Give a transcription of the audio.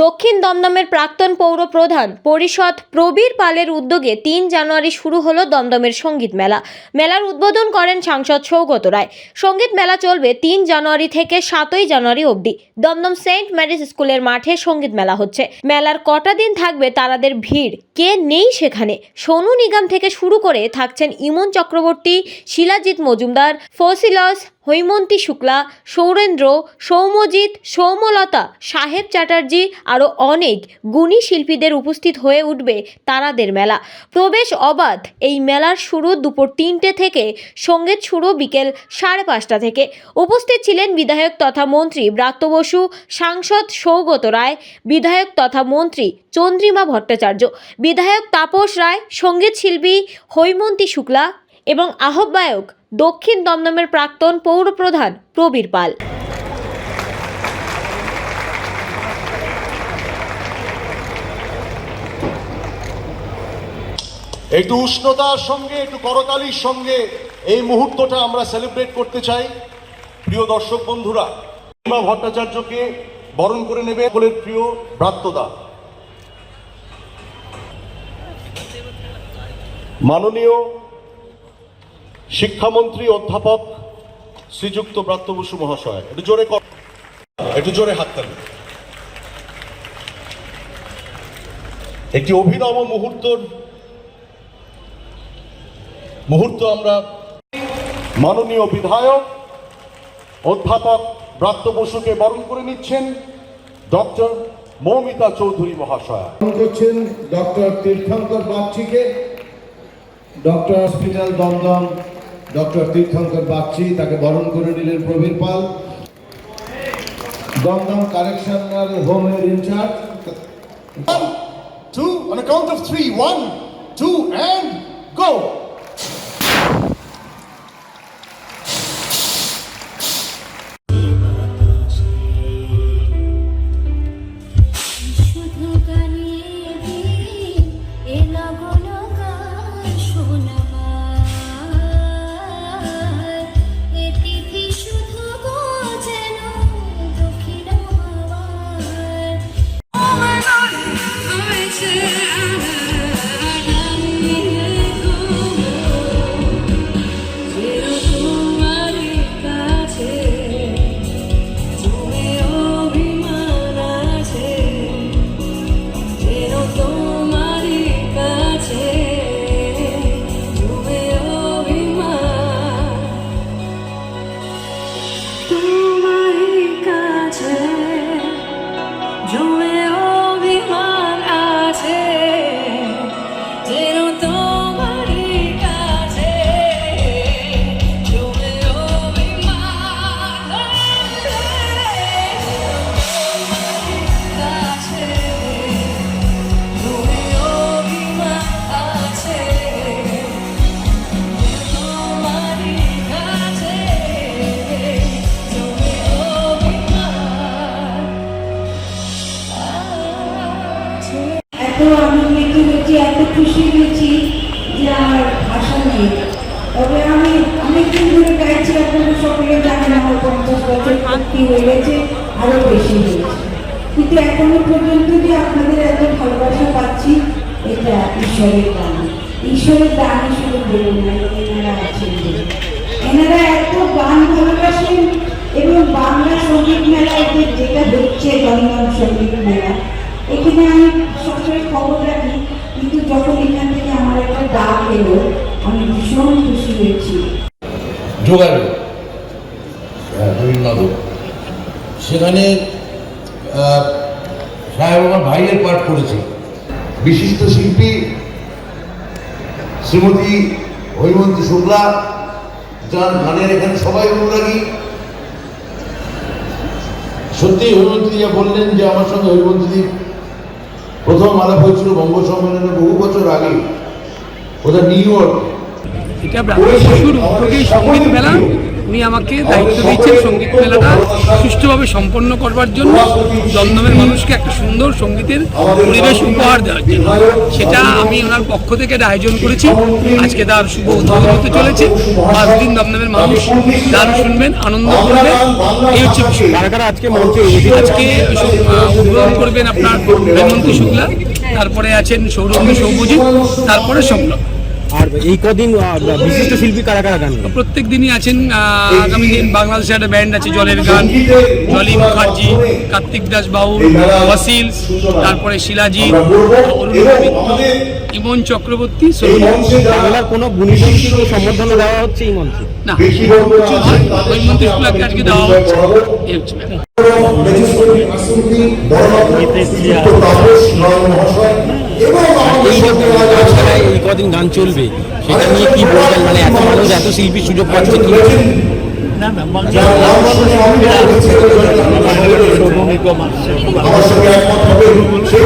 দক্ষিণ দমদমের প্রাক্তন পৌর প্রধান পরিষদ প্রবীর পালের উদ্যোগে ৩ জানুয়ারি শুরু হলো দমদমের সঙ্গীত মেলা। মেলার উদ্বোধন করেন সাংসদ সৌগত রায়। সঙ্গীত মেলা চলবে ৩ জানুয়ারি থেকে ৭ই জানুয়ারি অবধি। দমদম সেন্ট ম্যারিজ স্কুলের মাঠে সঙ্গীত মেলা হচ্ছে। মেলার কটা দিন থাকবে তারাদের ভিড় কে নেই সেখানে। সোনু নিগম থেকে শুরু করে থাকছেন ইমন চক্রবর্তী, শিলাজিৎ মজুমদার, ফসিলস, হৈমন্তী শুক্লা, সৌরেন্দ্র, সৌম্যজিৎ, সৌম্যলতা, সাহেব চ্যাটার্জি আরও অনেক গুণী শিল্পীদের উপস্থিত হয়ে উঠবে তারাদের মেলা। প্রবেশ অবাধ। এই মেলার শুরু দুপুর ৩টে থেকে, সঙ্গীত শুরু বিকেল ৫:৩০ থেকে। উপস্থিত ছিলেন বিধায়ক তথা মন্ত্রী ব্রাত্য বসু, সাংসদ সৌগত রায়, বিধায়ক তথা মন্ত্রী চন্দ্রিমা ভট্টাচার্য, বিধায়ক তাপস রায়, সঙ্গীত শিল্পী হৈমন্তী শুক্লা এবং আহ্বায়ক দক্ষিণ দমদমের প্রাক্তন পৌর প্রধান প্রবীর পাল। একটু উষ্ণতার সঙ্গে, একটু করতালির সঙ্গে এই মুহূর্তটা আমরা সেলিব্রেট করতে চাই। প্রিয় দর্শক বন্ধুরা, চন্দ্রিমা ভট্টাচার্যকে বরণ করে নেবে সকলের প্রিয় ব্রাত্যদা, মাননীয় শিক্ষামন্ত্রী অধ্যাপক শ্রীযুক্ত ব্রাত্য বসু মহাশয়। একটু জোরে হাততালি। একটি অভিনব মুহূর্ত আমরা মাননীয় বিধায়ক অধ্যাপক ব্রাত্য বসুকে বরণ করে নিচ্ছেন ডক্টর মৌমিতা চৌধুরী মহাশয়। করছেন ডক্টর তীর্থঙ্কর বাগচিকে। ডক্টর হসপিটাল দমদম ডক্টর তীর্থঙ্কর বাগচি, তাকে বরণ করে নিলেন প্রবীর পাল, দমদম কারেকশনাল হোমের in charge. 1, 2, on a count of 3, 1, 2 and go. এত আনন্দিত হয়েছি, এত খুশি হয়েছি যে আমার ভাষা নেই। তবে আমি অনেকদিন ধরে গাইছি, আপনারা সকলে জানেন আমার 50 বছর ভক্তি হয়ে গেছে, আরো বেশি হয়েছে। কিন্তু এখনো পর্যন্ত যে আপনাদের এত ভালোবাসা পাচ্ছি, এটা ঈশ্বরের দান। ঈশ্বরের দান শুধু বলুন না, এনারা আছেন, এনারা এত গান ভালোবাসেন। এবং বাংলা সঙ্গীত মেলা এদের যেটা হচ্ছে দমদম সঙ্গীত মেলা, এখানে আমি সবসময় খবর রাখি, কিন্তু যখন এখান থেকে আমার একটা ডাক এলো আমি ভীষণ খুশি হয়েছি। যোগাযোগ সেখানে সাহেব আমার ভাইয়ের পাঠ করেছে। বিশিষ্ট শিল্পী শ্রীমতী হৈমন্তী শুক্লা, যার গানের এখানে সবাই অনুরাগী। সত্যি হৈমন্তী যা বললেন যে আমার সঙ্গে হৈমন্তী প্রথম আলাপ হয়েছিল বঙ্গ সম্মেলনে বহু বছর আগে, ওটা নিউ ইয়র্ক। এটা সঙ্গীত মেলা উনি আমাকে দায়িত্ব দিয়েছেন সঙ্গীত মেলাটা সুষ্ঠুভাবে সম্পন্ন করবার জন্য, দমদমের মানুষকে একটা সুন্দর সঙ্গীতের পরিবেশ উপহার দেওয়ার জন্য। সেটা আমি ওনার পক্ষ থেকে একটা আয়োজন করেছি। আজকে তার শুভ উদ্বোধন হতে চলেছে। 5 দিন দমদমের মানুষ গান শুনবেন, আনন্দ করবেন, এই হচ্ছে বিষয়। কারা আজকে মঞ্চে আজকে উদ্বোধন করবেন আপনার হেমন্ত শুক্লা, তারপরে আছেন সৌরভ সৌভজিৎ, তারপরে সম্ভব। আর এই কদিন বিশিষ্ট শিল্পী কারা কারা গান গান? প্রত্যেক দিনই আছেন। আগামী দিন বাংলাদেশের একটা ব্যান্ড আছে জলের গান, জলি মুখার্জি, কার্তিক দাস বাউল, ওয়াসিল, তারপরে শিলাজিৎ, অরুণ মিত্র, ইমন চক্রবর্তী, বাংলার কোনো গুণীজনকে সম্বর্ধনা দেওয়া হচ্ছে এই মঞ্চে? না হেমন্ত শুক্লাকে আজকে দেওয়া হচ্ছে। এই হচ্ছে ব্যাপার। এই কদিন গান চলবে সেটা নিয়ে কি বলবেন? মানে এত মানুষ, এত শিল্পী সুযোগ পাচ্ছে কি? আমার সঙ্গে একমত হবে সেই